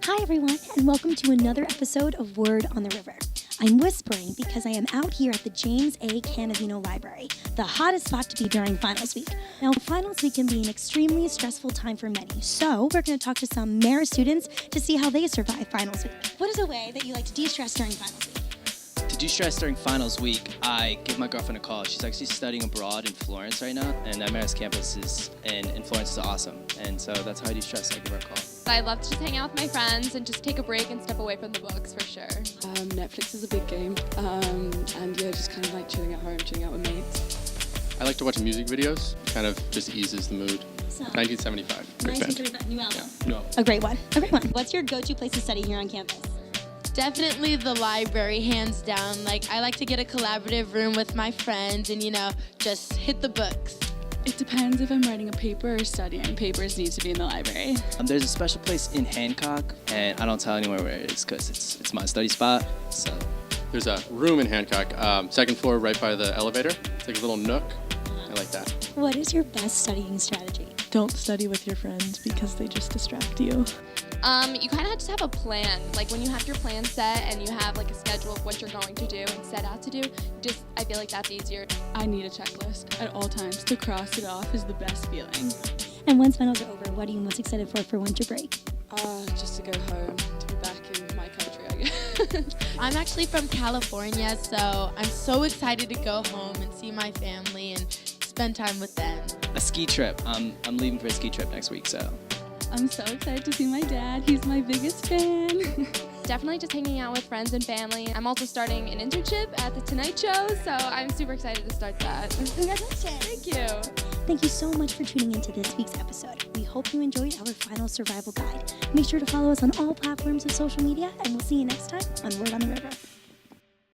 Hi everyone, and welcome to another episode of Word on the River. I'm whispering because I am out here at the James A. Canavino Library, the hottest spot to be during finals week. Now, finals week can be an extremely stressful time for many, so we're going to talk to some Marist students to see how they survive finals week. What is a way that you like to de-stress during finals week? To de-stress during finals week, I give my girlfriend a call. She's actually studying abroad in Florence right now, and that Marist campus in Florence is awesome. And so that's how I de-stress. I give her a call. I love to just hang out with my friends and just take a break and step away from the books for sure. Netflix is a big game, and yeah, just kind of like chilling at home, chilling out with mates. I like to watch music videos. Kind of just eases the mood. So, 1975. Great band. 1975, new album. Yeah, no. A great one. A great one. What's your go-to place to study here on campus? Definitely the library, hands down. Like, I like to get a collaborative room with my friends and, just hit the books. It depends if I'm writing a paper or studying. Papers need to be in the library. There's a special place in Hancock, and I don't tell anyone where it is because it's my study spot. So There's a room in Hancock, second floor right by the elevator. It's like a little nook. I like that. What is your best studying strategy? Don't study with your friends because they just distract you. You kind of have to have a plan. Like when you have your plan set and you have like a schedule of what you're going to do and set out to do, I feel like that's easier. I need a checklist at all times. To cross it off is the best feeling. And once finals are over, what are you most excited for winter break? Just to go home, to be back in my country, I guess. I'm actually from California, so I'm so excited to go home and see my family and spend time with them. a ski trip. I'm leaving for a ski trip next week, so. I'm so excited to see my dad. He's my biggest fan. Definitely just hanging out with friends and family. I'm also starting an internship at The Tonight Show, so I'm super excited to start that. Congratulations. Thank you. Thank you so much for tuning into this week's episode. We hope you enjoyed our final survival guide. Make sure to follow us on all platforms of social media, and we'll see you next time on Word on the River.